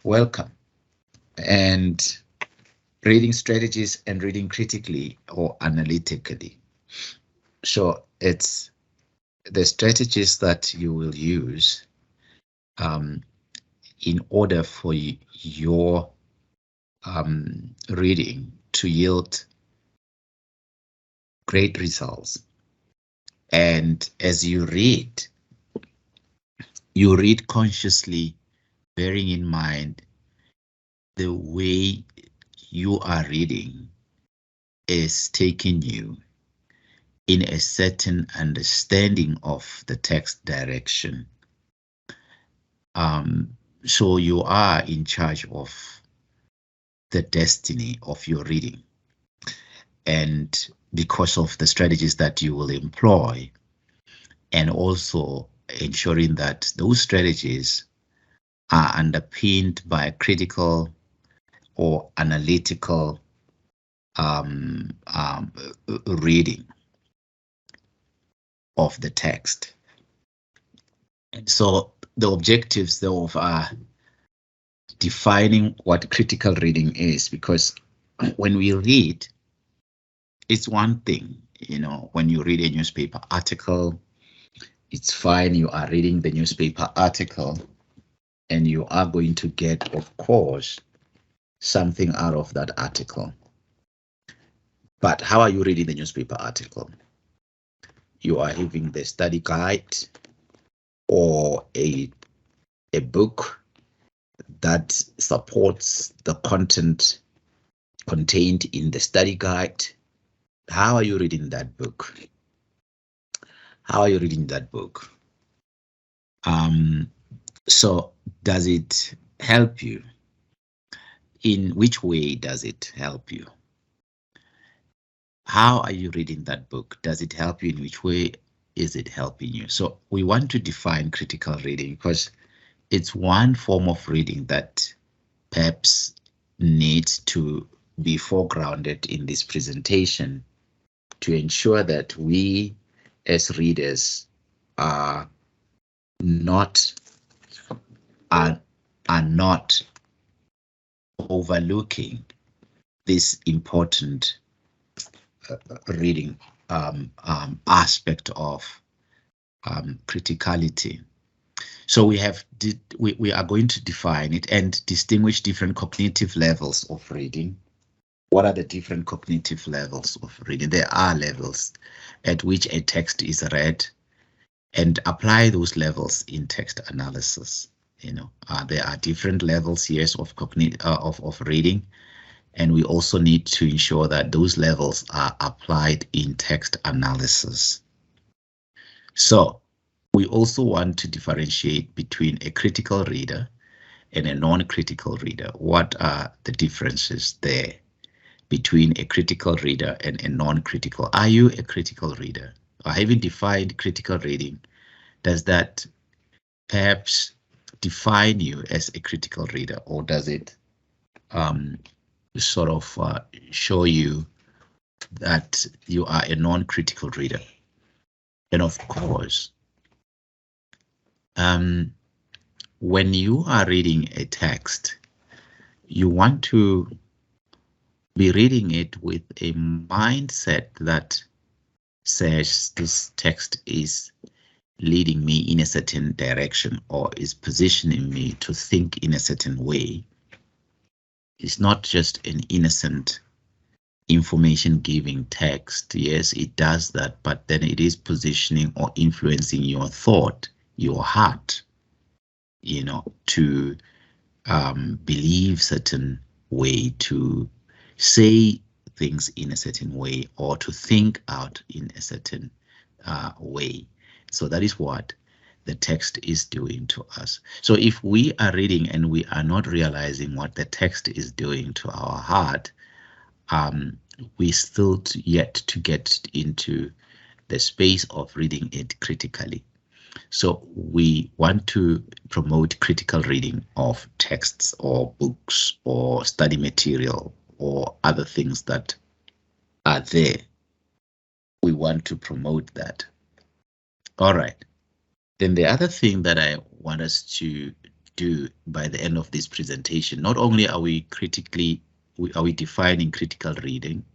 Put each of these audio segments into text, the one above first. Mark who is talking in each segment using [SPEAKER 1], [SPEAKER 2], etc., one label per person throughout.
[SPEAKER 1] Welcome. And reading strategies and reading critically or analytically. So it's the strategies that you will use in order for your reading to yield great results. And as you read consciously, bearing in mind the way you are reading is taking you in a certain understanding of the text direction. So you are in charge of the destiny of your reading. And because of the strategies that you will employ, and also ensuring that those strategies are underpinned by critical or analytical reading of the text. And so the objectives thereof are defining what critical reading is, because when we read, it's one thing, when you read a newspaper article, it's fine, you are reading the newspaper article and you are going to get, of course, something out of that article. But how are you reading the newspaper article? You are having the study guide or a book that supports the content contained in the study guide. How are you reading that book? How are you reading that book? So does it help you? In which way does it help you? How are you reading that book? Does it help you? In which way is it helping you? So we want to define critical reading because it's one form of reading that perhaps needs to be foregrounded in this presentation to ensure that we as readers are not overlooking this important reading aspect of criticality. So we are going to define it and distinguish different cognitive levels of reading. What are the different cognitive levels of reading? There are levels at which a text is read, and apply those levels in text analysis. There are different levels, yes, of reading, and we also need to ensure that those levels are applied in text analysis. So we also want to differentiate between a critical reader and a non-critical reader. What are the differences there between a critical reader and a non-critical? Are you a critical reader? Or having defined critical reading, does that perhaps define you as a critical reader, or does it sort of show you that you are a non-critical reader? And of course, when you are reading a text, you want to be reading it with a mindset that says this text is leading me in a certain direction or is positioning me to think in a certain way. It's not just an innocent information giving text. Yes, it does that, but then it is positioning or influencing your thought, your heart, to believe certain way, to say things in a certain way, or to think out in a certain way. So that is what the text is doing to us. So if we are reading and we are not realizing what the text is doing to our heart, we still yet to get into the space of reading it critically. So we want to promote critical reading of texts or books or study material or other things that are there. We want to promote that. All right. Then the other thing that I want us to do by the end of this presentation, not only are we defining critical reading,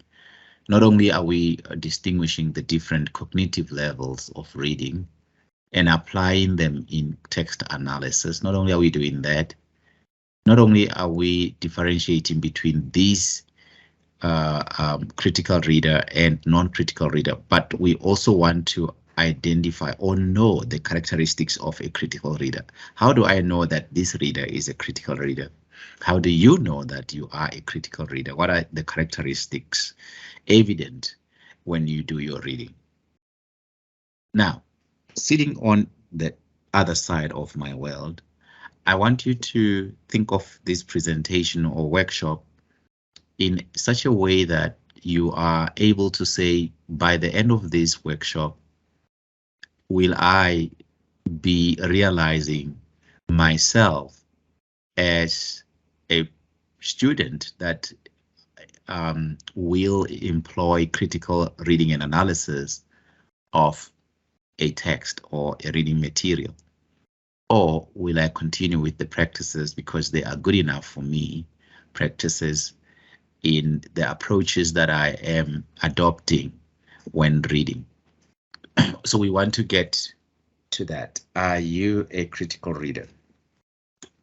[SPEAKER 1] not only are we distinguishing the different cognitive levels of reading and applying them in text analysis, not only are we doing that, not only are we differentiating between these critical reader and non-critical reader, but we also want to identify or know the characteristics of a critical reader. How do I know that this reader is a critical reader? How do you know that you are a critical reader? What are the characteristics evident when you do your reading? Now, sitting on the other side of my world, I want you to think of this presentation or workshop in such a way that you are able to say, by the end of this workshop, will I be realizing myself as a student that will employ critical reading and analysis of a text or a reading material? Or will I continue with the practices because they are good enough for me, practices in the approaches that I am adopting when reading? So we want to get to that. Are you a critical reader?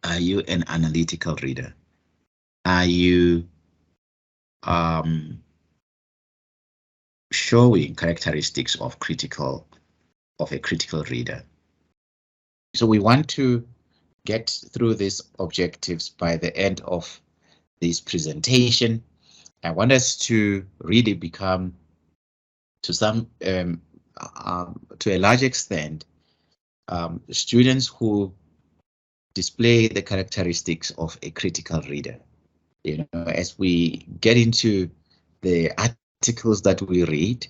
[SPEAKER 1] Are you an analytical reader? Are you showing characteristics of a critical reader? So we want to get through these objectives by the end of this presentation. I want us to really become, to a large extent, students who display the characteristics of a critical reader. You know, as we get into the articles that we read,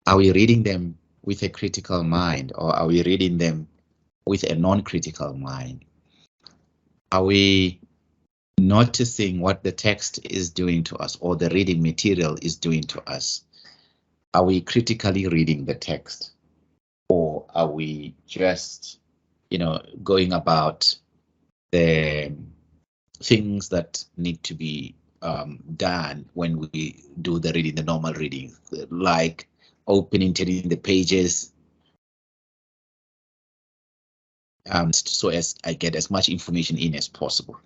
[SPEAKER 1] are we reading them with a critical mind, or are we reading them with a non-critical mind? Are we noticing what the text is doing to us, or the reading material is doing to us? Are we critically reading the text, or are we just, going about the things that need to be done when we do the reading, the normal reading, like opening, turning the pages, so as I get as much information in as possible?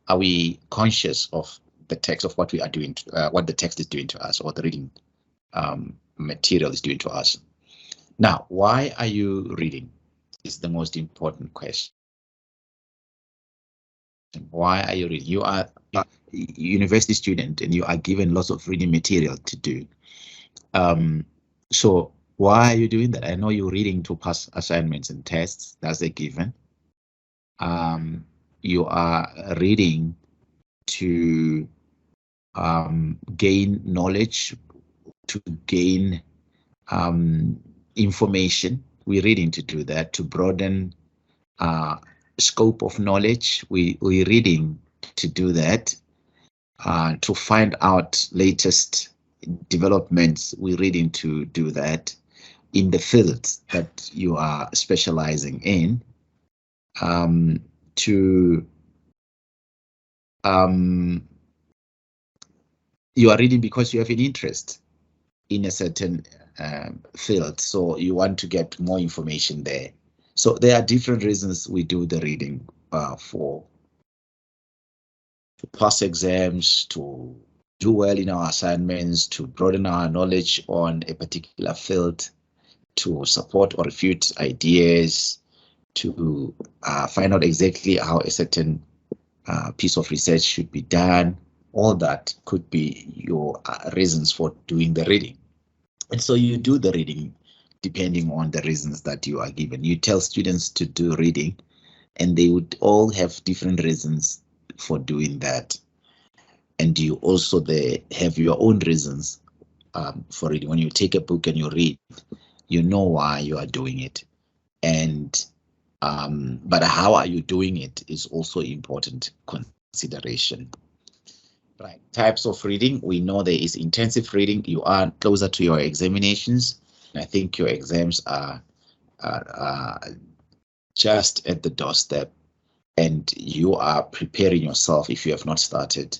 [SPEAKER 1] Are we conscious of the text, of what we are doing, what the text is doing to us, or the reading material is doing to us? Now, why are you reading? Is the most important question. Why are you reading? You are a university student and you are given lots of reading material to do. So why are you doing that? I know you're reading to pass assignments and tests. That's a given. You are reading to gain knowledge, to gain information. We're reading to do that, to broaden scope of knowledge. We're reading to do that, to find out latest developments. We're reading to do that in the field that you are specializing in. You are reading because you have an interest in a certain field, so you want to get more information there. So there are different reasons we do the reading, to pass exams, to do well in our assignments, to broaden our knowledge on a particular field, to support or refute ideas, to find out exactly how a certain piece of research should be done. All that could be your reasons for doing the reading. And so you do the reading depending on the reasons that you are given. You tell students to do reading, and they would all have different reasons for doing that. And you also have your own reasons for reading. When you take a book and you read, you know why you are doing it. And but how are you doing it is also important consideration. Right, types of reading. We know there is intensive reading. You are closer to your examinations. I think your exams are just at the doorstep. and you are preparing yourself, if you have not started,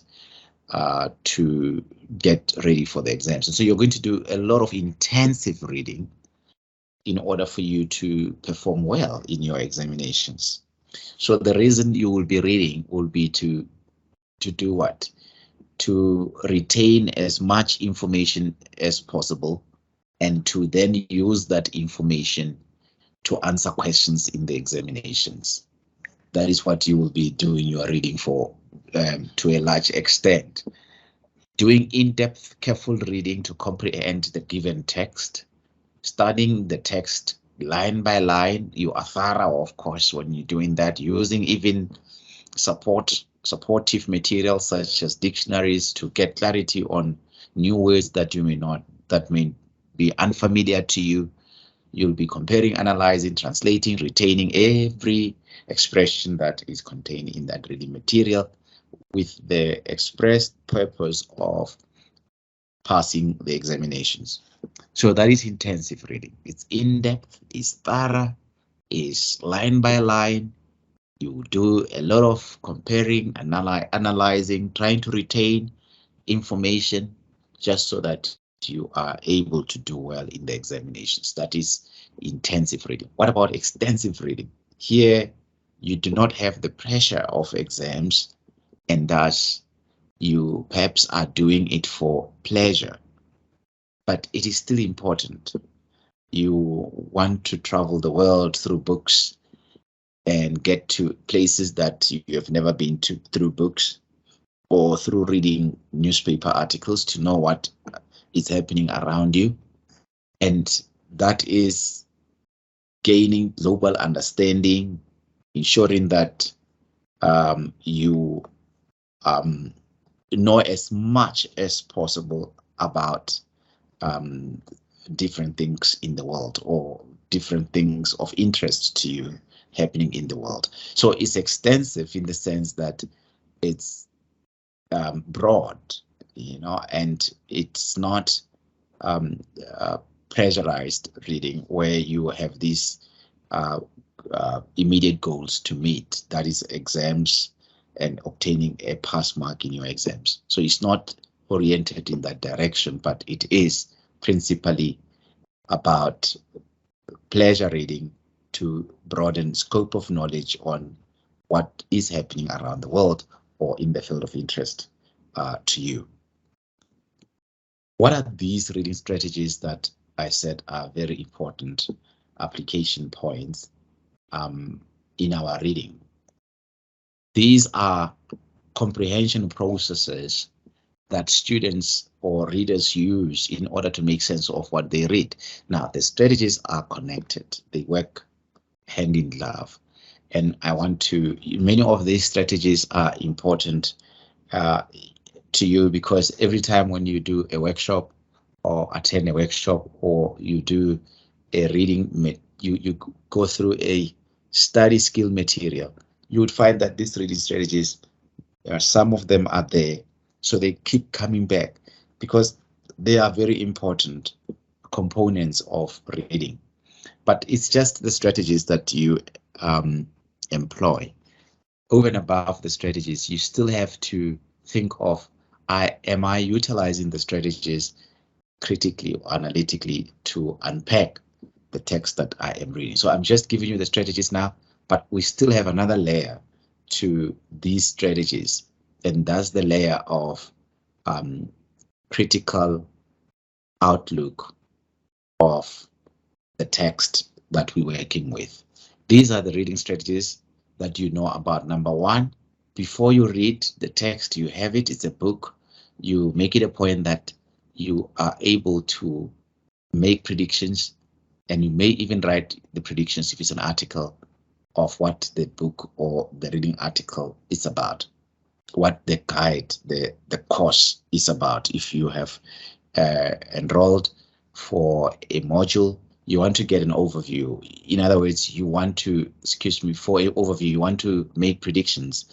[SPEAKER 1] to get ready for the exams. And so you're going to do a lot of intensive reading in order for you to perform well in your examinations. So the reason you will be reading will be to do what? To retain as much information as possible, and to then use that information to answer questions in the examinations. That is what you will be doing your reading for, to a large extent. Doing in-depth, careful reading to comprehend the given text, studying the text line by line. You are thorough, of course, when you're doing that, using even supportive materials such as dictionaries to get clarity on new words that may be unfamiliar to you. You'll be comparing, analyzing, translating, retaining every expression that is contained in that reading material with the express purpose of passing the examinations. So that is intensive reading. It's in-depth, it's thorough, it's line by line. You do a lot of comparing, analyzing, trying to retain information just so that you are able to do well in the examinations. That is intensive reading. What about extensive reading? Here, you do not have the pressure of exams, and thus you perhaps are doing it for pleasure, but it is still important. You want to travel the world through books and get to places that you have never been to through books, or through reading newspaper articles to know what is happening around you. And that is gaining global understanding, ensuring that you know as much as possible about different things in the world, or different things of interest to you happening in the world. So it's extensive in the sense that it's broad, and it's not pressurized reading where you have these immediate goals to meet, that is exams and obtaining a pass mark in your exams. So it's not oriented in that direction, but it is principally about pleasure reading to broaden scope of knowledge on what is happening around the world or in the field of interest to you. What are these reading strategies that I said are very important application points in our reading? These are comprehension processes that students or readers use in order to make sense of what they read. Now, the strategies are connected. They work hand in glove. And many of these strategies are important to you, because every time when you do a workshop or attend a workshop, or you do a reading, you go through a study skill material, you would find that these reading strategies, some of them are there. So they keep coming back because they are very important components of reading. But it's just the strategies that you employ. Over and above the strategies, you still have to think of, am I utilizing the strategies critically or analytically to unpack the text that I am reading? So I'm just giving you the strategies now, but we still have another layer to these strategies, and that's the layer of critical outlook of the text that we're working with. These are the reading strategies that you know about. Number one, before you read the text, you have it, it's a book, you make it a point that you are able to make predictions, and you may even write the predictions if it's an article of what the book or the reading article is about, what the guide, the course is about. If you have enrolled for a module, you want to get an overview. In other words, you want to, for an overview, you want to make predictions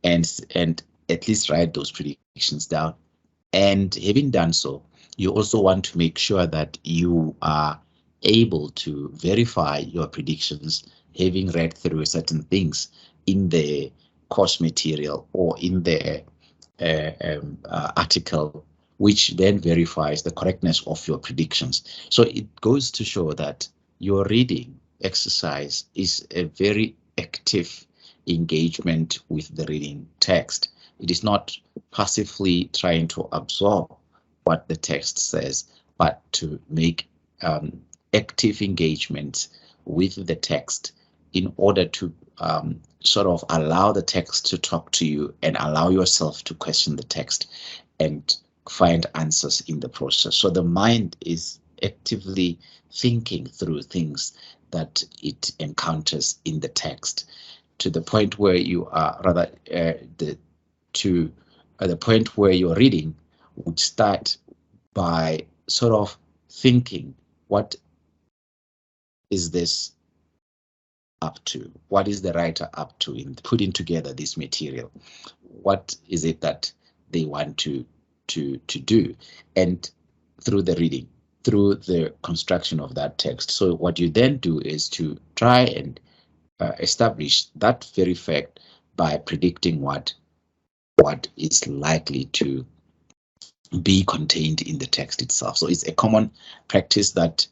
[SPEAKER 1] and at least write those predictions down. And having done so, you also want to make sure that you are able to verify your predictions, having read through certain things in the course material or in the article, which then verifies the correctness of your predictions. So it goes to show that your reading exercise is a very active engagement with the reading text. It is not passively trying to absorb what the text says, but to make active engagement with the text in order to sort of allow the text to talk to you and allow yourself to question the text and find answers in the process. So the mind is actively thinking through things that it encounters in the text, to the point where you are rather the point where your reading would start by sort of thinking, what is this up to? What is the writer up to in putting together this material? What is it that they want to do? And through the reading, through the construction of that text. So what you then do is to try and establish that very fact by predicting what is likely to be contained in the text itself. So it's a common practice that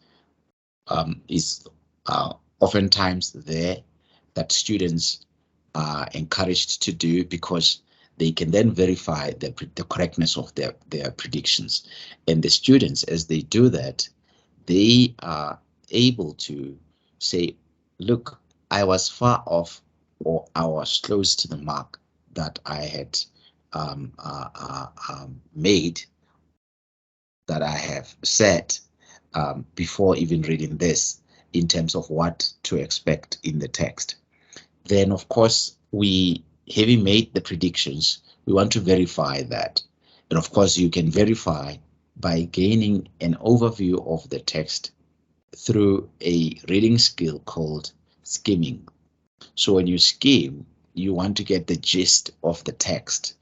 [SPEAKER 1] is oftentimes there, that students are encouraged to do, because they can then verify the correctness of their predictions. And the students, as they do that, they are able to say, look, I was far off, or I was close to the mark that I had made, that I have set before even reading this, in terms of what to expect in the text. Then, of course, having made the predictions, we want to verify that. And of course, you can verify by gaining an overview of the text through a reading skill called skimming. So when you skim, you want to get the gist of the text.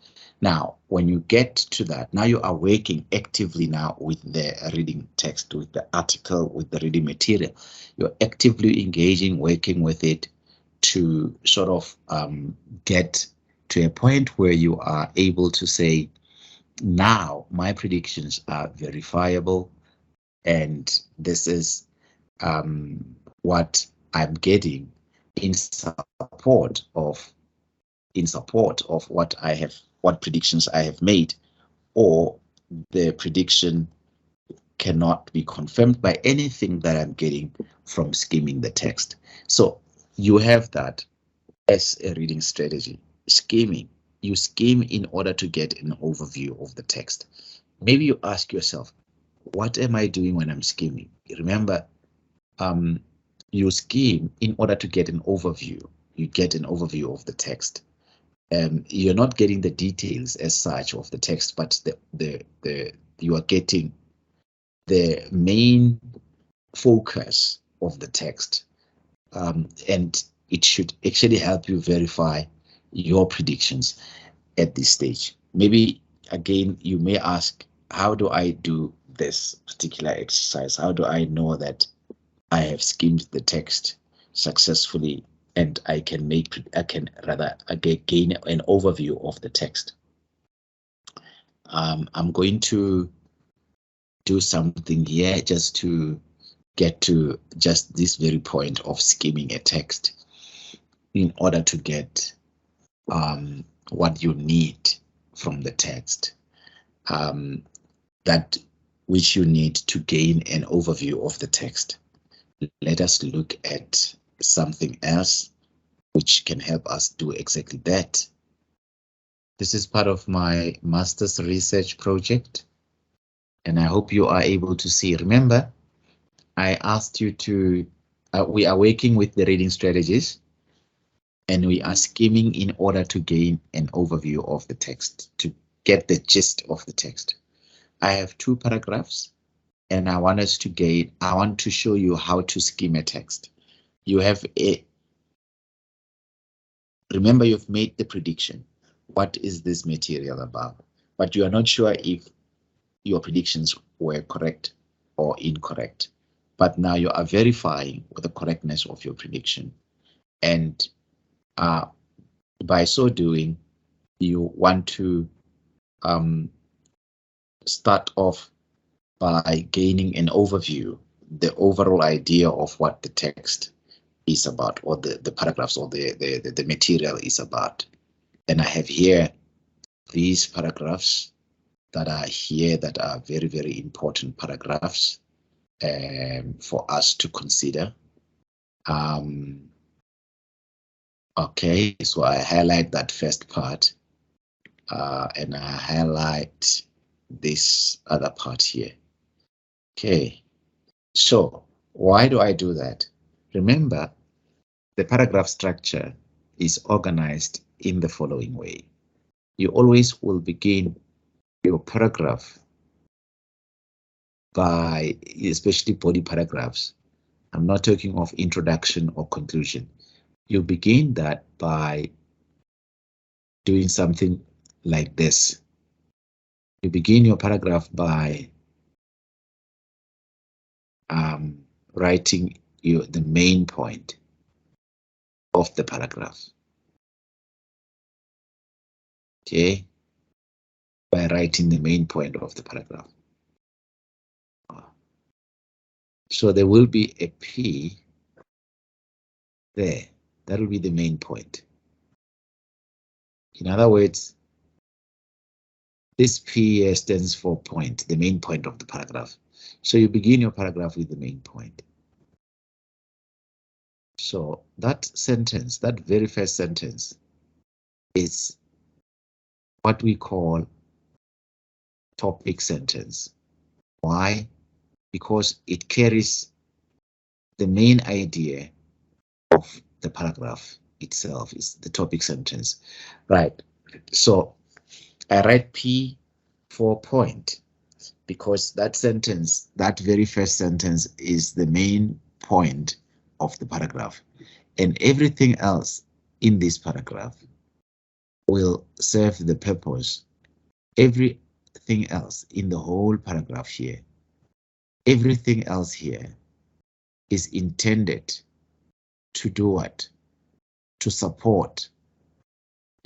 [SPEAKER 1] Now, when you get to that, now you are working actively now with the reading text, with the article, with the reading material. You're actively engaging, working with it to sort of get to a point where you are able to say, now my predictions are verifiable, and this is what I'm getting in support of what predictions I have made, or the prediction cannot be confirmed by anything that I'm getting from skimming the text. So you have that as a reading strategy. Skimming. You skim in order to get an overview of the text. Maybe you ask yourself, what am I doing when I'm skimming? Remember, you skim in order to get an overview. You get an overview of the text. You're not getting the details as such of the text, but you are getting the main focus of the text, and it should actually help you verify your predictions at this stage. Maybe again, you may ask, how do I do this particular exercise? How do I know that I have skimmed the text successfully and I can gain an overview of the text? I'm going to do something here just to get to just this very point of skimming a text in order to get what you need from the text, that which you need to gain an overview of the text. Let us look at something else which can help us do exactly that. This is part of my master's research project, and I hope you are able to see. Remember, I asked you to, we are working with the reading strategies, and we are skimming in order to gain an overview of the text, to get the gist of the text. I have 2 paragraphs, and I want to show you how to skim a text. Remember, you've made the prediction. What is this material about? But you are not sure if your predictions were correct or incorrect. But now you are verifying the correctness of your prediction. And By so doing, you want to start off by gaining an overview, the overall idea of what the text is about, or the paragraphs, or the material is about. And I have here these paragraphs that are here that are very, very important paragraphs for us to consider. Okay, so I highlight that first part and I highlight this other part here. Okay, so why do I do that? Remember, the paragraph structure is organized in the following way. You always will begin your paragraph by, especially body paragraphs. I'm not talking of introduction or conclusion. You begin that by doing something like this. You begin your paragraph by writing the main point of the paragraph. Okay, by writing the main point of the paragraph. So there will be a P there. That will be the main point. In other words, this P here stands for point, the main point of the paragraph. So you begin your paragraph with the main point. So that sentence, that very first sentence, is what we call topic sentence. Why? Because it carries the main idea of the paragraph itself, is the topic sentence. Right. So I write P for point because that sentence, that very first sentence, is the main point of the paragraph, and everything else in this paragraph will serve the purpose. Everything else in the whole paragraph here, everything else here is intended to do what? To support.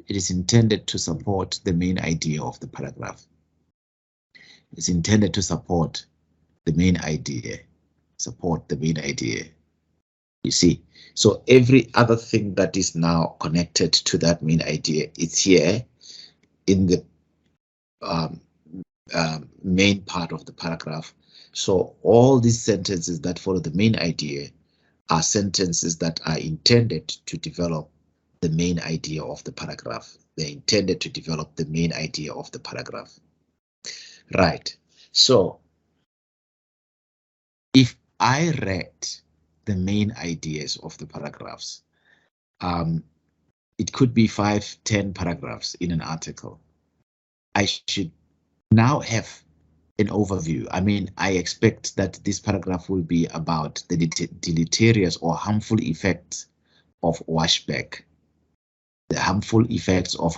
[SPEAKER 1] It is intended to support the main idea of the paragraph. It's intended to support the main idea, support the main idea. You see, so every other thing that is now connected to that main idea is here in the main part of the paragraph. So all these sentences that follow the main idea are sentences that are intended to develop the main idea of the paragraph. They're intended to develop the main idea of the paragraph. Right. So if I read the main ideas of the paragraphs, it could be 5, 10 paragraphs in an article. I should now have an overview. I mean, I expect that this paragraph will be about the deleterious or harmful effects of washback, the harmful effects of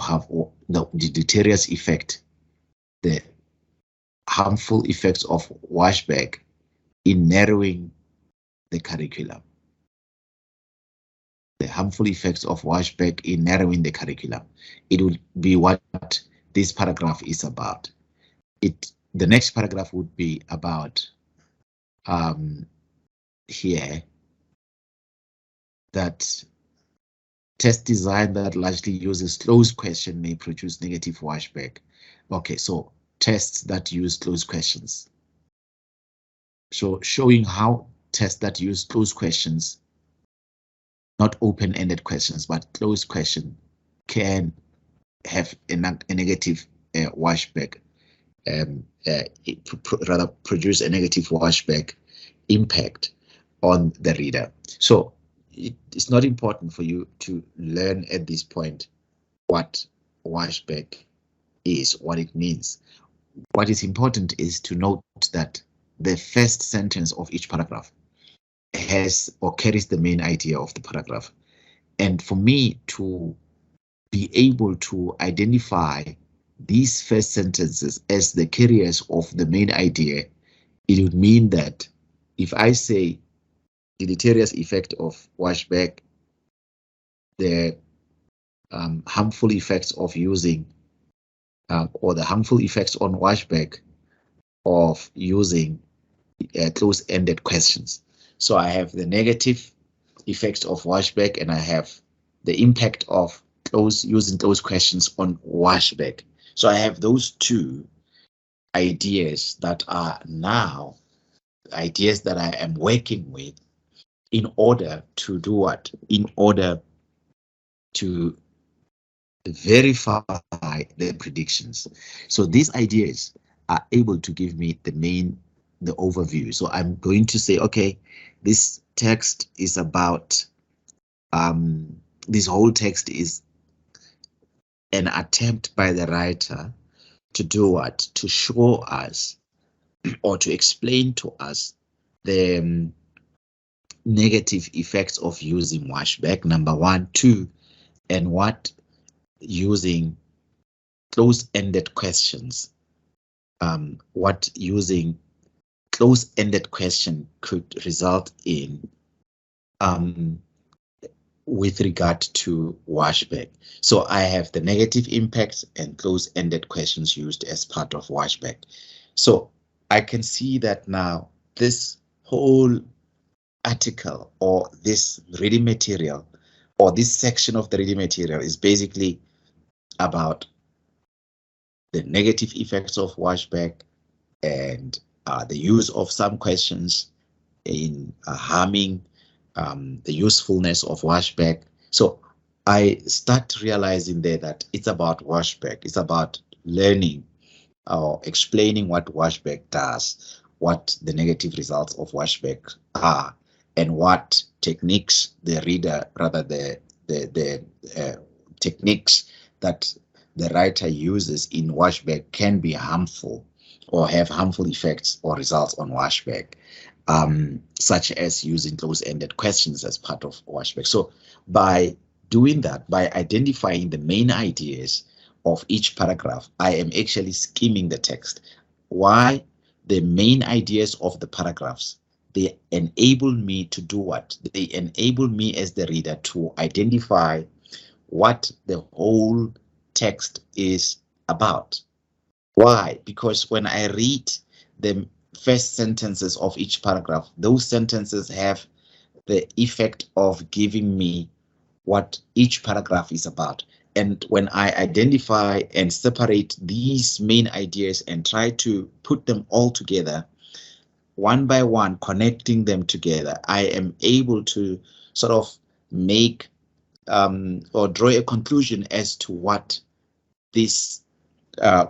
[SPEAKER 1] the deleterious effect, the harmful effects of washback in narrowing the curriculum. The harmful effects of washback in narrowing the curriculum. It will be what this paragraph is about. The next paragraph would be about here that test design that largely uses closed question may produce negative washback. Okay, so tests that use closed questions. So showing how tests that use closed questions, not open-ended questions, but closed question, can have a negative washback, rather produce a negative washback impact on the reader. So it's not important for you to learn at this point what washback is, what it means. What is important is to note that the first sentence of each paragraph has or carries the main idea of the paragraph. And for me to be able to identify these first sentences as the carriers of the main idea, it would mean that if I say deleterious effect of washback, the harmful effects of using or the harmful effects on washback of using close-ended questions. So I have the negative effects of washback, and I have the impact of using close questions on washback. So I have those two ideas that are now ideas that I am working with in order to do what? In order to verify the predictions. So these ideas are able to give me the overview. So I'm going to say, okay, this text is about, this whole text is an attempt by the writer to do what? To show us or to explain to us the negative effects of using washback, number one, two, and what using close-ended questions, what using close-ended question could result in with regard to washback. So I have the negative impacts and close-ended questions used as part of washback. So I can see that now this whole article or this reading material or this section of the reading material is basically about the negative effects of washback and the use of some questions in harming the usefulness of washback. So I start realizing there that it's about washback. It's about learning or explaining what washback does, what the negative results of washback are, and what techniques the reader, rather the techniques that the writer uses in washback can be harmful or have harmful effects or results on washback, such as using close-ended questions as part of washback. So by doing that, by identifying the main ideas of each paragraph, I am actually skimming the text. Why? The main ideas of the paragraphs, they enable me to do what? They enable me as the reader to identify what the whole text is about. Why? Because when I read the first sentences of each paragraph, those sentences have the effect of giving me what each paragraph is about. And when I identify and separate these main ideas and try to put them all together, one by one, connecting them together, I am able to sort of make or draw a conclusion as to what this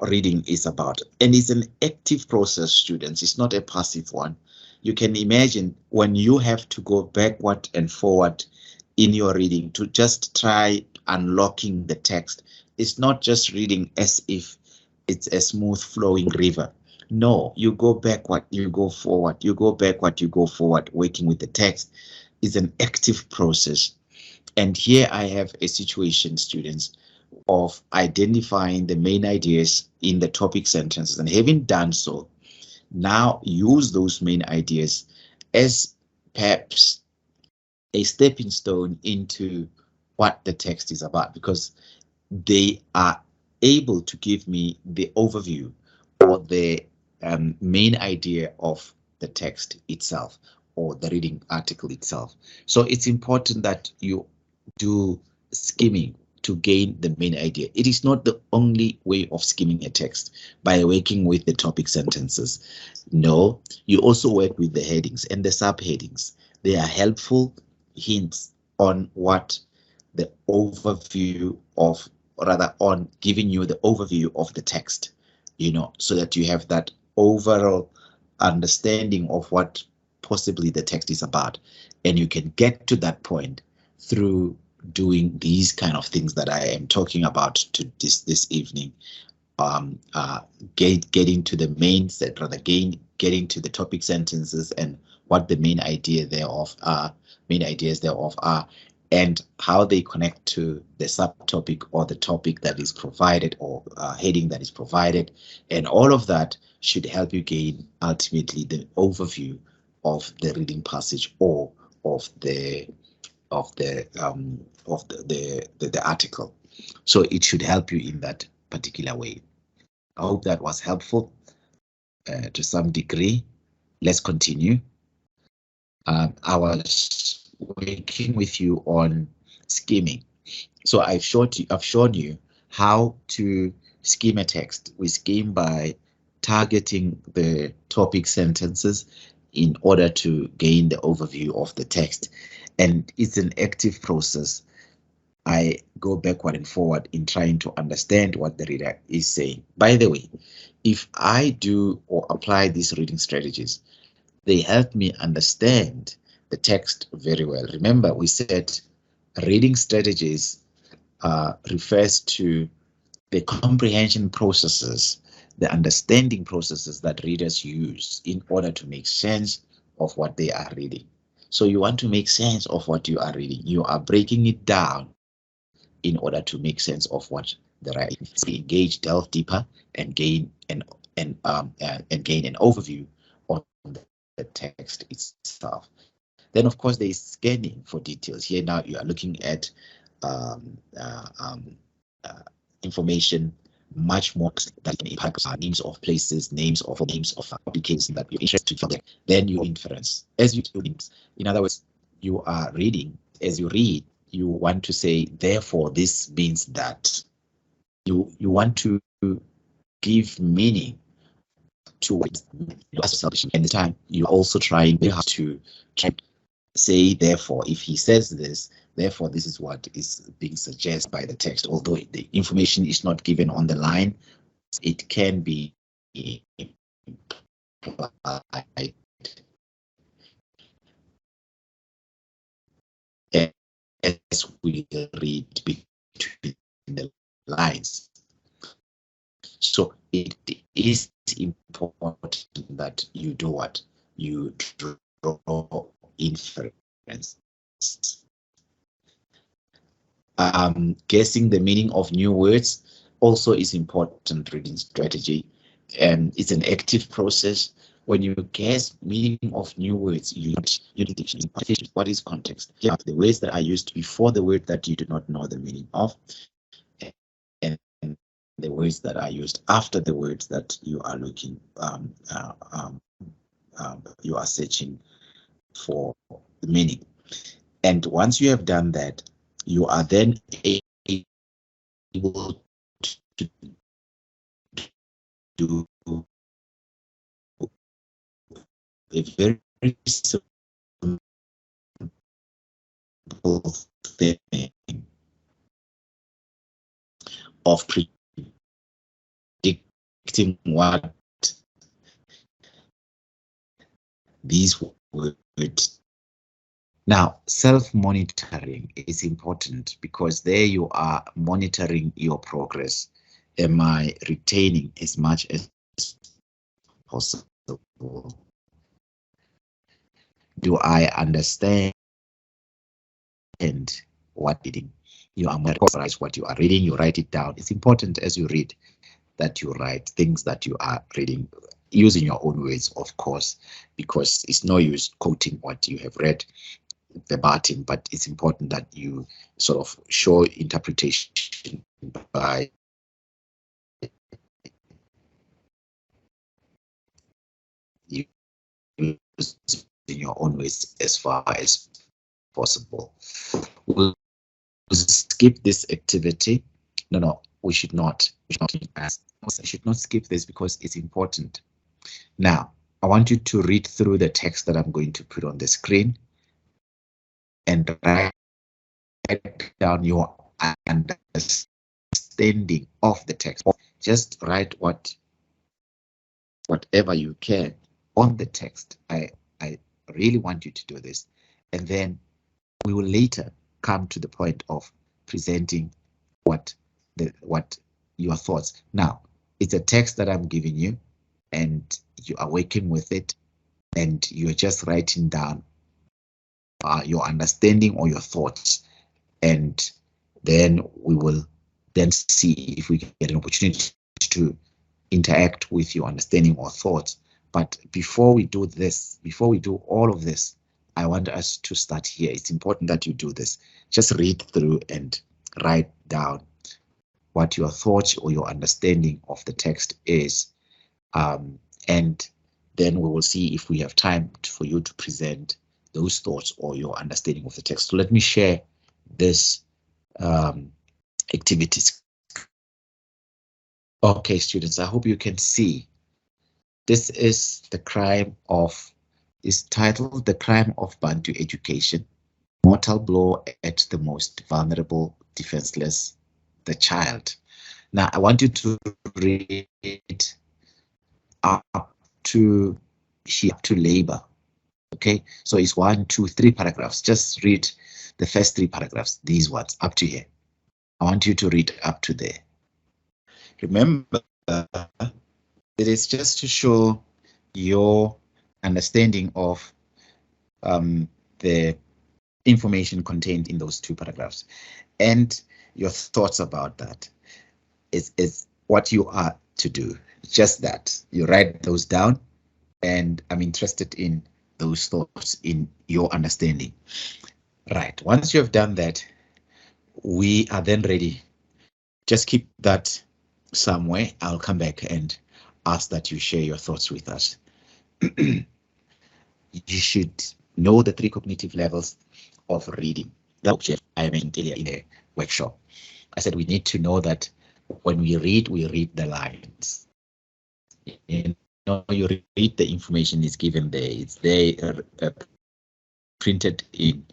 [SPEAKER 1] reading is about. And it's an active process, students. It's not a passive one. You can imagine when you have to go backward and forward in your reading to just try unlocking the text. It's not just reading as if it's a smooth flowing river. No, you go backward, you go forward, you go backward, you go forward, working with the text. Is an active process. And here I have a situation, students, of identifying the main ideas in the topic sentences, and having done so, now use those main ideas as perhaps a stepping stone into what the text is about, because they are able to give me the overview or the main idea of the text itself or the reading article itself. So it's important that you do skimming to gain the main idea. It is not the only way of skimming a text by working with the topic sentences. No, you also work with the headings and the subheadings. They are helpful hints on what the overview of, or rather on giving you the overview of the text, you know, so that you have that overall understanding of what possibly the text is about. And you can get to that point through doing these kind of things that I am talking about to this evening. Getting to the main set, rather getting to the topic sentences and what the main idea thereof are, main ideas thereof are, and how they connect to the subtopic or the topic that is provided, or heading that is provided. And all of that should help you gain ultimately the overview of the reading passage or of the article. So it should help you in that particular way. I hope that was helpful to some degree. Let's continue. I was working with you on scheming. So I've shown you how to scheme a text. We scheme by targeting the topic sentences in order to gain the overview of the text. And it's an active process. I go backward and forward in trying to understand what the reader is saying. By the way, if I do or apply these reading strategies, they help me understand the text very well. Remember, we said reading strategies refers to the comprehension processes, the understanding processes that readers use in order to make sense of what they are reading. So you want to make sense of what you are reading. You are breaking it down in order to make sense of what the writing is. Engage, delve deeper, and gain gain an overview on the text itself. Then, of course, there is scanning for details. Here now you are looking at information much more that can impact names of places, names of applications that you're interested in. Then you inference as you do things. In other words, you are reading. As you read, you want to say, therefore, this means that. You want to give meaning to what you establishing. And the time you're also trying to say, therefore, if he says this, therefore, this is what is being suggested by the text. Although the information is not given on the line, it can be implied as we read between the lines. So it is important that you do what? You draw inference. Guessing the meaning of new words also is important reading strategy, and it's an active process. When you guess meaning of new words, you need what is context. The words that are used before the word that you do not know the meaning of, and the words that are used after the words that you are looking, you are searching for the meaning. And once you have done that, you are then able to do a very simple thing of predicting what these words. Now, self-monitoring is important because there you are monitoring your progress. Am I retaining as much as possible? Do I understand what reading? You are memorize what you are reading, you write it down. It's important as you read that you write things that you are reading using your own words, of course, because it's no use quoting what you have read verbatim, but it's important that you sort of show interpretation by using your own words as far as possible. We'll skip this activity. No, we should not. We should not skip this because it's important. Now, I want you to read through the text that I'm going to put on the screen and write down your understanding of the text. Just write whatever you can on the text. I really want you to do this, and then we will later come to the point of presenting what your thoughts. Now, it's a text that I'm giving you, and you are working with it, and you're just writing down your understanding or your thoughts, and then we will then see if we get an opportunity to interact with your understanding or thoughts. But before we do this, before we do all of this, I want us to start here. It's important that you do this. Just read through and write down what your thoughts or your understanding of the text is. And then we will see if we have time for you to present those thoughts or your understanding of the text. So let me share this activities. Okay, students, I hope you can see. This is the crime of, is titled The Crime of Bantu Education, Mortal Blow at the Most Vulnerable, Defenseless, the Child. Now, I want you to read up to here, to labor. Okay, so it's 1, 2, 3 paragraphs. Just read the first 3 paragraphs, these ones, up to here. I want you to read up to there. Remember, it is just to show your understanding of the information contained in those 2 paragraphs and your thoughts about that. Is what you are to do. Just that. You write those down, and I'm interested in those thoughts, in your understanding. Right. Once you have done that, we are then ready. Just keep that somewhere. I'll come back and ask that you share your thoughts with us. You should know the 3 cognitive levels of reading. That I mentioned earlier in the workshop. I said we need to know that when we read the lines. You know, you read the information is given there. It's there printed in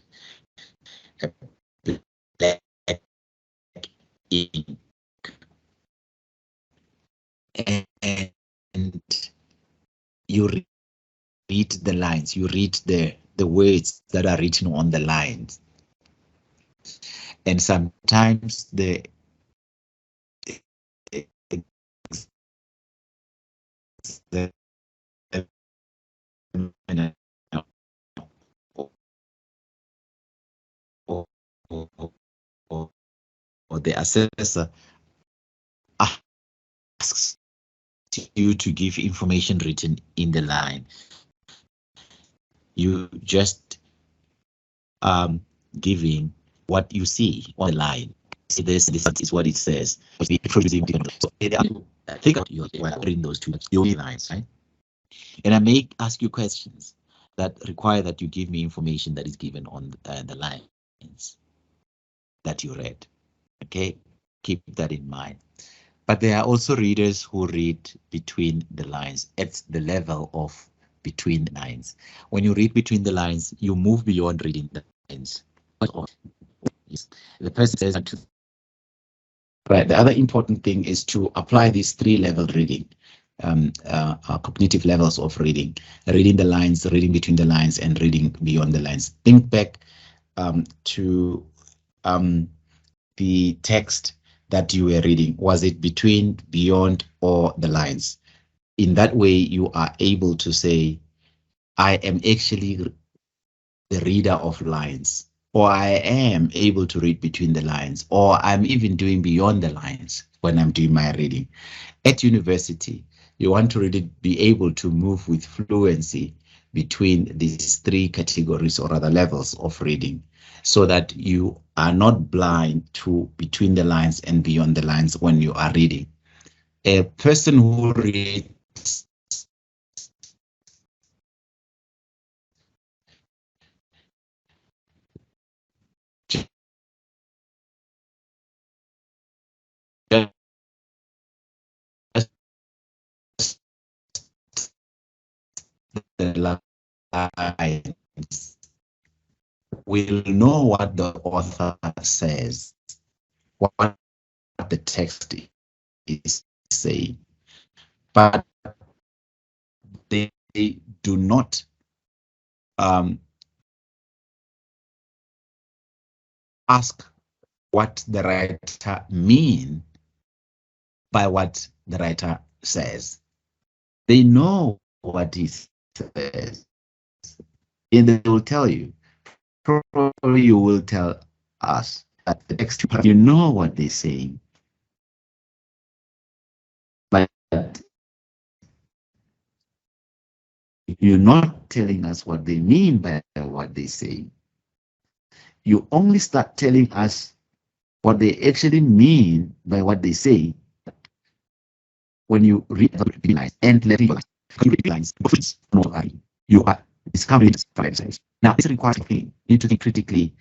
[SPEAKER 1] black ink. And you read the lines, you read the words that are written on the lines. And sometimes the or the assessor asks you to give information written in the line. You just giving what you see on the line. See, this is what it says. So think you're reading those 2 lines, right? And I may ask you questions that require that you give me information that is given on the lines that you read. Okay, keep that in mind. But there are also readers who read between the lines at the level of between the lines. When you read between the lines, you move beyond reading the lines. The person says, right. The other important thing is to apply these 3-level reading, cognitive levels of reading the lines, reading between the lines, and reading beyond the lines. Think back to the text that you were reading. Was it between, beyond, or the lines? In that way, you are able to say, I am actually the reader of lines, or I am able to read between the lines, or I'm even doing beyond the lines when I'm doing my reading. At university, you want to really be able to move with fluency between these 3 categories or other levels of reading, so that you are not blind to between the lines and beyond the lines when you are reading. A person who reads the lines will know what the author says, what the text is saying, but they do not ask what the writer means by what the writer says. They know what he says, and they will tell you. Probably you will tell us at the next part, you know what they're saying, but you're not telling us what they mean by what they say. You only start telling us what they actually mean by what they say when you read the lines and letting your lines, you are discovering differences. Now, this requires you need to think critically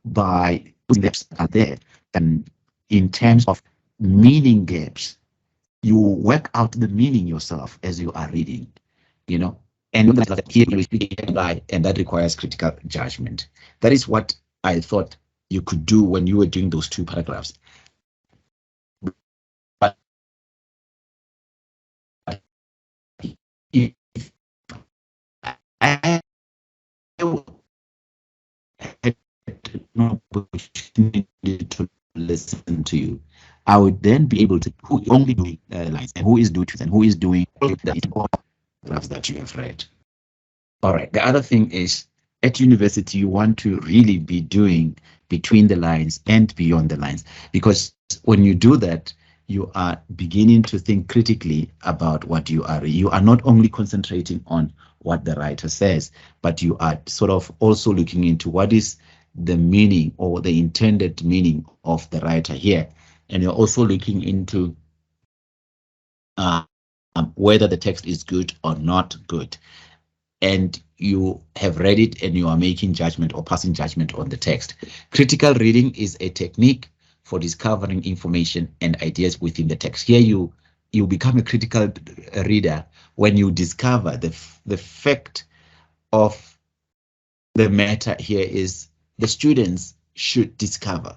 [SPEAKER 1] by those gaps are there, and in terms of meaning gaps, you work out the meaning yourself as you are reading, you know, and that requires critical judgment. That is what I thought you could do when you were doing those two paragraphs. But if I had no opportunity to listen to you, I would then be able to who only doing lines and who is doing truth and who is doing the paragraphs that you have read. All right. The other thing is at university, you want to really be doing between the lines and beyond the lines, because when you do that, you are beginning to think critically about what you are. You are not only concentrating on what the writer says, but you are sort of also looking into what is the meaning or the intended meaning of the writer here. And you're also looking into whether the text is good or not good. And you have read it and you are making judgment or passing judgment on the text. Critical reading is a technique for discovering information and ideas within the text. Here you become a critical reader when you discover the fact of the matter here is the students should discover.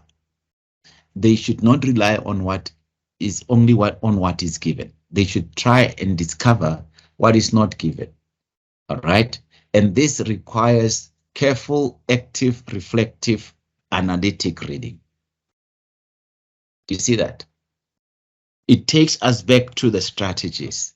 [SPEAKER 1] They should not rely on what is only on what is given. They should try and discover what is not given. All right. And this requires careful, active, reflective, analytic reading. Do you see that? It takes us back to the strategies,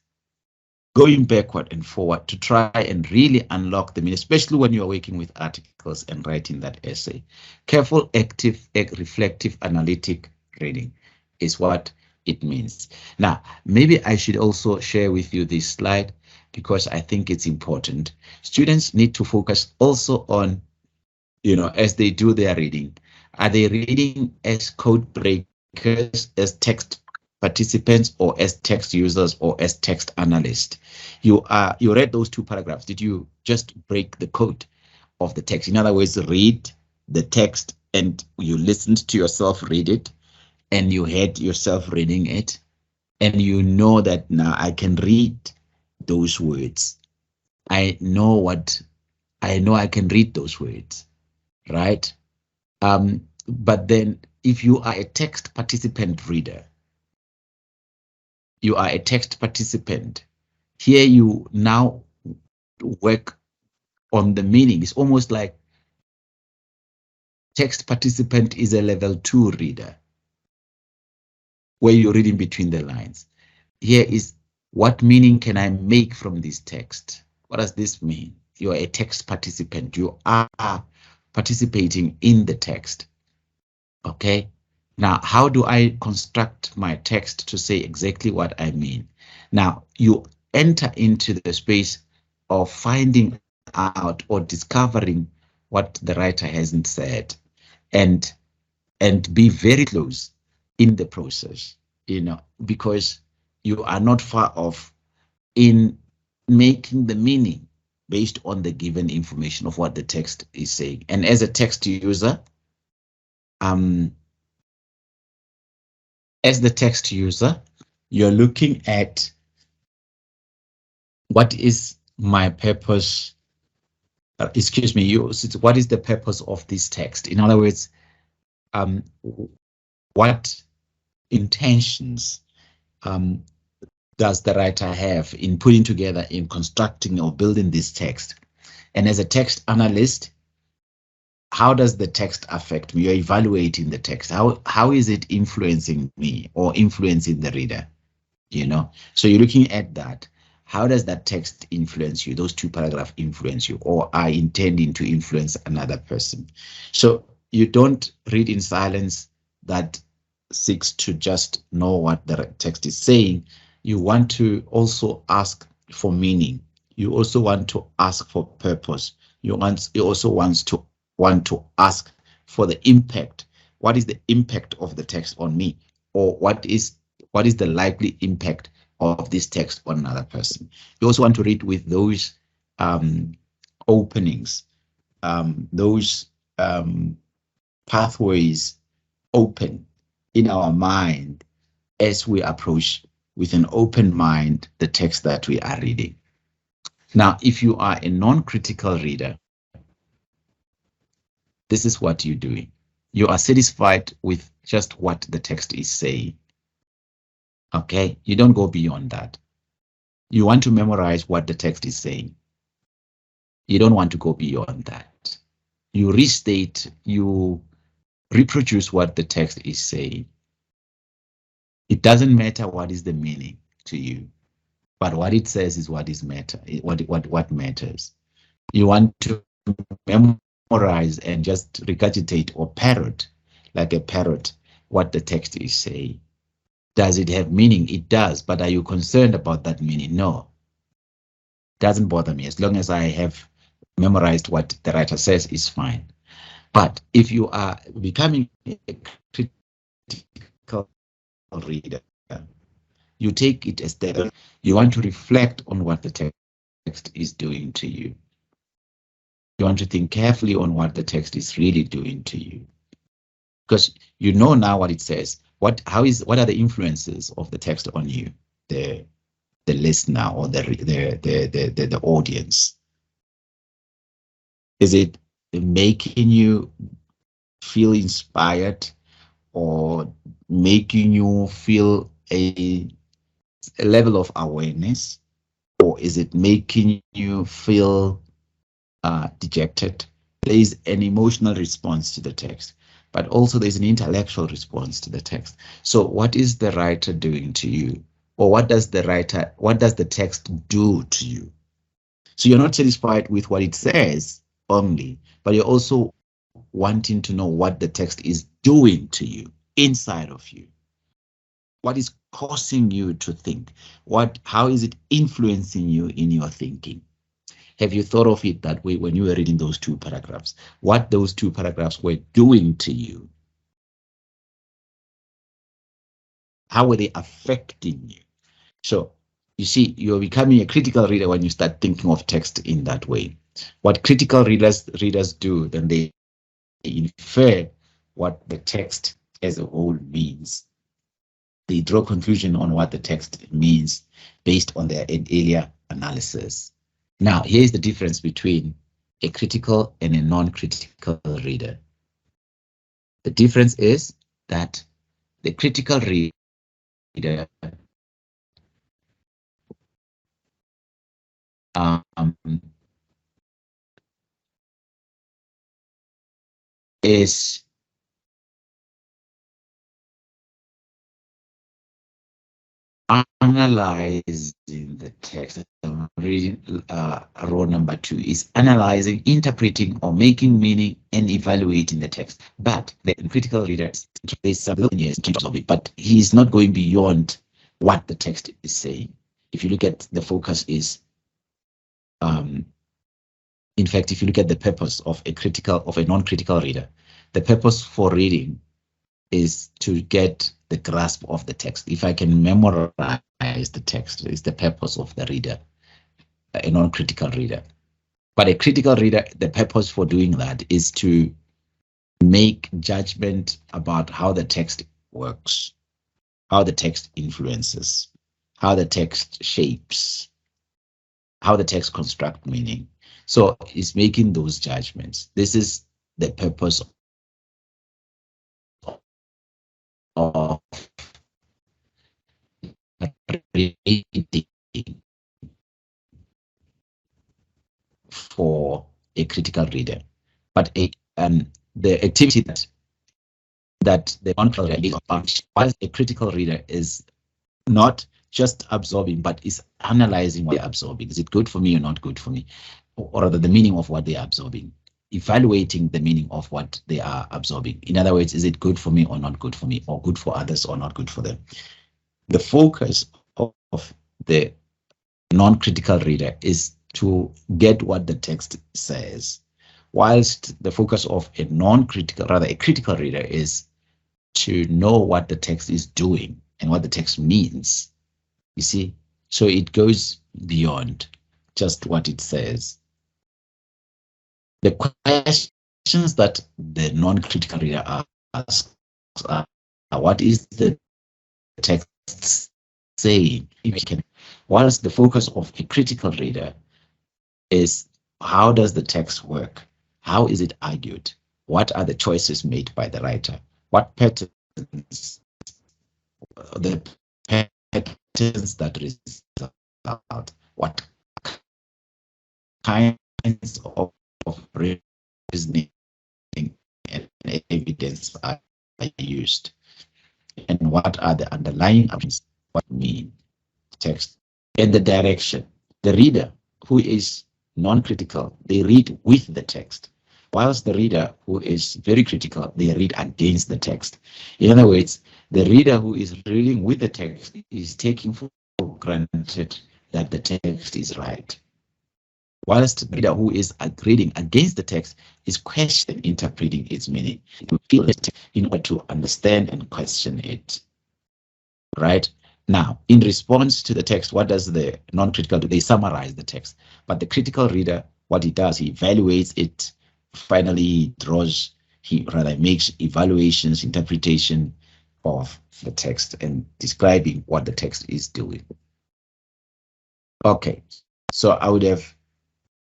[SPEAKER 1] going backward and forward to try and really unlock the meaning, especially when you are working with articles and writing that essay. Careful, active, reflective, analytic reading is what it means. Now, maybe I should also share with you this slide because I think it's important. Students need to focus also on, as they do their reading, are they reading as code breakers, as text participants, or as text users, or as text analysts? You read those two paragraphs. Did you just break the code of the text? In other words, read the text and you listened to yourself read it and you heard yourself reading it and you know that now I can read those words. I know I can read those words, right? But then if you are a text participant reader, you are a text participant, here you now work on the meaning. It's almost like text participant is a level 2 reader, where you're reading between the lines. Here is what meaning can I make from this text? What does this mean? You are a text participant. You are participating in the text. Okay. Now, how do I construct my text to say exactly what I mean? Now, you enter into the space of finding out or discovering what the writer hasn't said, and be very close in the process, because you are not far off in making the meaning based on the given information of what the text is saying. And as a text user, you're looking at what is my purpose. What is the purpose of this text? In other words, what intentions does the writer have in putting together, in constructing or building this text? And as a text analyst, how does the text affect me? You're evaluating the text. How is it influencing me or influencing the reader? So you're looking at that. How does that text influence you? Those two paragraphs influence you, or are intending to influence another person? So you don't read in silence that seeks to just know what the text is saying. You want to also ask for meaning. You also want to ask for purpose. You also want to ask for the impact what is the impact of the text on me, or what is the likely impact of this text on another person. You also want to read with those openings, those pathways open in our mind as we approach with an open mind the text that we are reading. Now, if you are a non-critical reader, this is what you're doing. You are satisfied with just what the text is saying. Okay, you don't go beyond that. You want to memorize what the text is saying. You don't want to go beyond that. You restate, you reproduce what the text is saying. It doesn't matter what is the meaning to you, but what it says is what matters. You want to memorize and just regurgitate or parrot, like a parrot, what the text is saying. Does it have meaning? It does, but are you concerned about that meaning? No. Doesn't bother me. As long as I have memorized what the writer says is fine. But if you are becoming a critical reader, you take it as that you want to reflect on what the text is doing to you. You want to think carefully on what the text is really doing to you, because you know now what it says. What are the influences of the text on you, the listener or the audience? Is it making you feel inspired, or making you feel a level of awareness, or is it making you feel dejected? There is an emotional response to the text, but also there's an intellectual response to the text. So what is the writer doing to you? Or what does the text do to you? So you're not satisfied with what it says only, but you're also wanting to know what the text is doing to you, inside of you. What is causing you to think? How is it influencing you in your thinking? Have you thought of it that way when you were reading those two paragraphs? What those two paragraphs were doing to you? How were they affecting you? So you see, you're becoming a critical reader when you start thinking of text in that way. What critical readers do, then they infer what the text as a whole means. They draw conclusion on what the text means based on their earlier analysis. Now, here's the difference between a critical and a non-critical reader. The difference is that the critical reader is analyzing the text. I'm reading row number 2 is analyzing, interpreting, or making meaning and evaluating the text. But the critical reader is some years of it, but he's not going beyond what the text is saying. If you look at the focus is, in fact, if you look at the purpose of a non-critical reader, the purpose for reading is to get the grasp of the text. If I can memorize the text, is the purpose of the reader, a non-critical reader. But a critical reader, the purpose for doing that is to make judgment about how the text works, how the text influences, how the text shapes, how the text constructs meaning. So it's making those judgments. This is the purpose of reading for a critical reader. But the activity that the non-critical reader is about, while a critical reader is not just absorbing, but is analyzing what they're absorbing. Is it good for me or not good for me? Or rather, the meaning of what they are absorbing. Evaluating the meaning of what they are absorbing. In other words, is it good for me or not good for me, or good for others or not good for them? The focus of the non-critical reader is to get what the text says, whilst the focus of a non-critical, rather a critical reader, is to know what the text is doing and what the text means. You see, so it goes beyond just what it says. The questions that the non-critical reader asks are, what is the text saying? Whilst the focus of a critical reader is, how does the text work? How is it argued? What are the choices made by the writer? What patterns, the patterns that result? What kinds of reasoning and evidence are used? And what are the underlying options? What mean text and the direction? The reader who is non-critical, they read with the text, whilst the reader who is very critical, they read against the text. In other words, the reader who is reading with the text is taking for granted that the text is right, whilst the reader who is reading against the text is questioning, interpreting its meaning to feel it in order to understand and question it. Right? Now, in response to the text, what does the non-critical do? They summarize the text. But the critical reader, what he does, he evaluates it, finally draws, he rather makes evaluations, interpretation of the text and describing what the text is doing. Okay, so I would have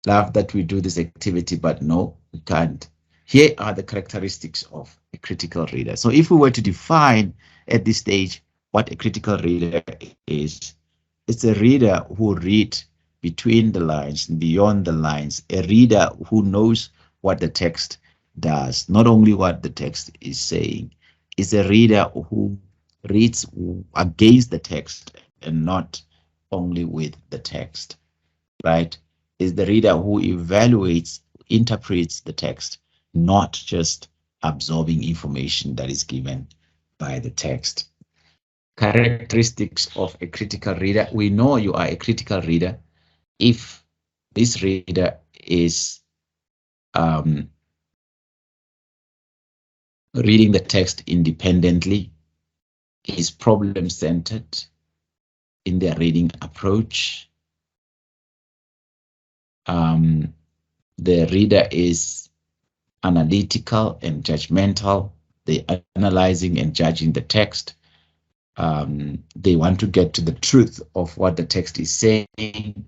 [SPEAKER 1] loved that we do this activity, but no, we can't. Here are the characteristics of a critical reader. So if we were to define at this stage what a critical reader is, it's a reader who reads between the lines, beyond the lines, a reader who knows what the text does, not only what the text is saying. It's a reader who reads against the text and not only with the text, right? Is the reader who evaluates, interprets the text, not just absorbing information that is given by the text. Characteristics of a critical reader. We know you are a critical reader if this reader is reading the text independently, is problem-centered in their reading approach. The reader is analytical and judgmental. They are analyzing and judging the text. They want to get to the truth of what the text is saying.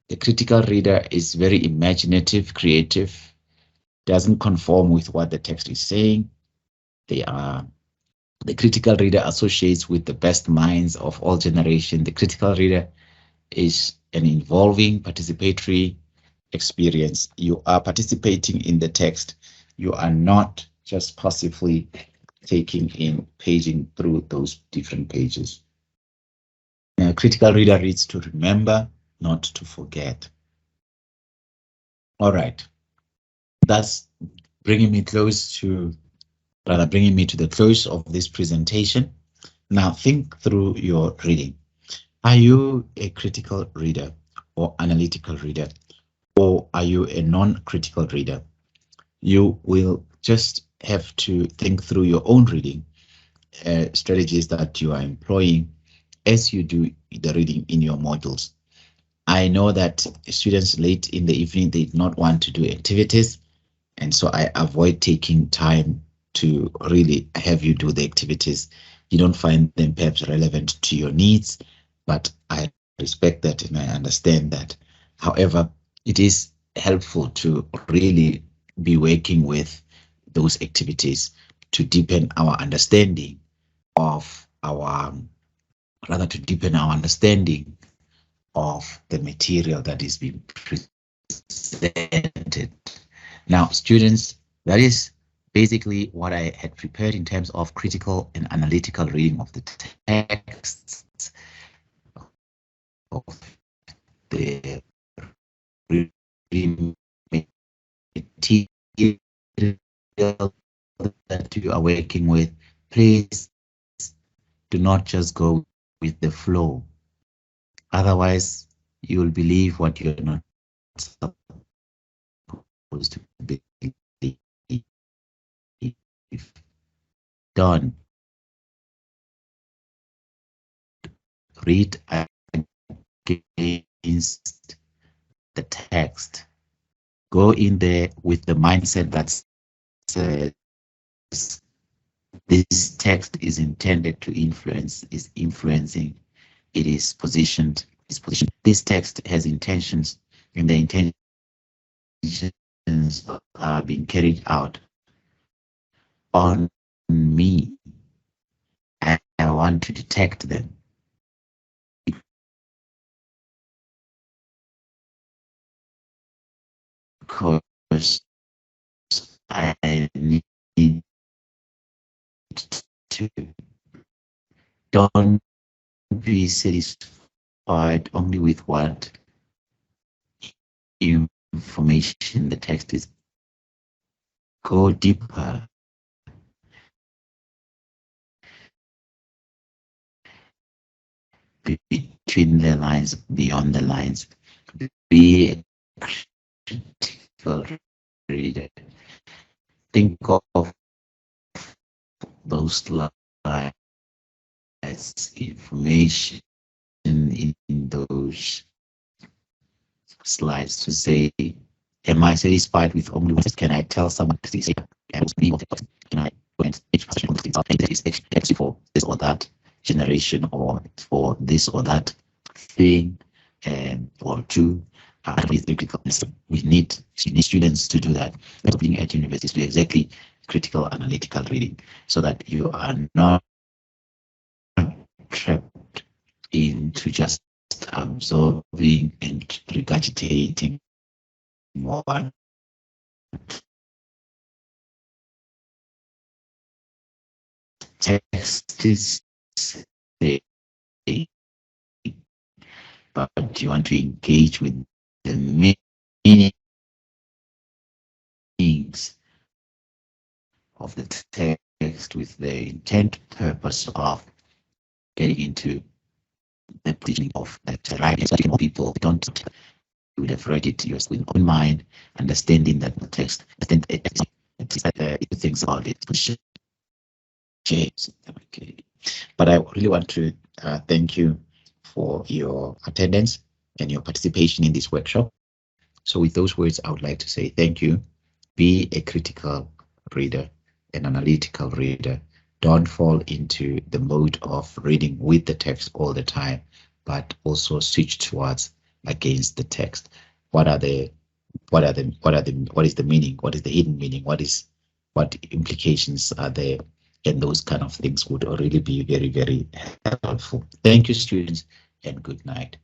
[SPEAKER 1] The critical reader is very imaginative, creative, doesn't conform with what the text is saying. The critical reader associates with the best minds of all generations. The critical reader is an involving, participatory experience. You are participating in the text. You are not just passively taking in, paging through those different pages. A critical reader reads to remember, not to forget. All right. That's bringing me to the close of this presentation. Now think through your reading. Are you a critical reader or analytical reader, or are you a non-critical reader? You will just have to think through your own reading strategies that you are employing as you do the reading in your modules. I know that students late in the evening, they did not want to do activities, and so I avoid taking time to really have you do the activities. You don't find them perhaps relevant to your needs, but I respect that and I understand that. However, it is helpful to really be working with those activities to deepen our understanding of the material that is being presented. Now, students, that is basically what I had prepared in terms of critical and analytical reading of the texts, of the material that you are working with. Please do not just go with the flow. Otherwise, you will believe what you're not supposed to believe. Don't read against the text. Go in there with the mindset that says this text is intended to influence, is influencing, it is positioned, is positioned. This text has intentions, and the intentions are being carried out on me. I want to detect them because I need to. Don't be satisfied only with what information the text is. Go deeper between the lines, beyond the lines. Be a critical reader. Think of those lines, information in those slides to say, am I satisfied with only one? Can I tell someone to say, can I point each person that is actually for this or that generation or for this or that thing or two? We need students to do that. Being at universities to do exactly critical analytical reading so that you are not trapped into just absorbing and regurgitating one text is saying, but you want to engage with the meanings of the text with the intent purpose of getting into the positioning of that right. More people don't, you would have read it yourself with own mind, understanding that the text, it thinks about it. James. Okay. But I really want to thank you for your attendance and your participation in this workshop. So with those words, I would like to say thank you. Be a critical reader, an analytical reader. Don't fall into the mode of reading with the text all the time, but also switch towards against the text. What is the meaning? What is the hidden meaning? What implications are there? And those kind of things would really be very, very helpful. Thank you, students, and good night.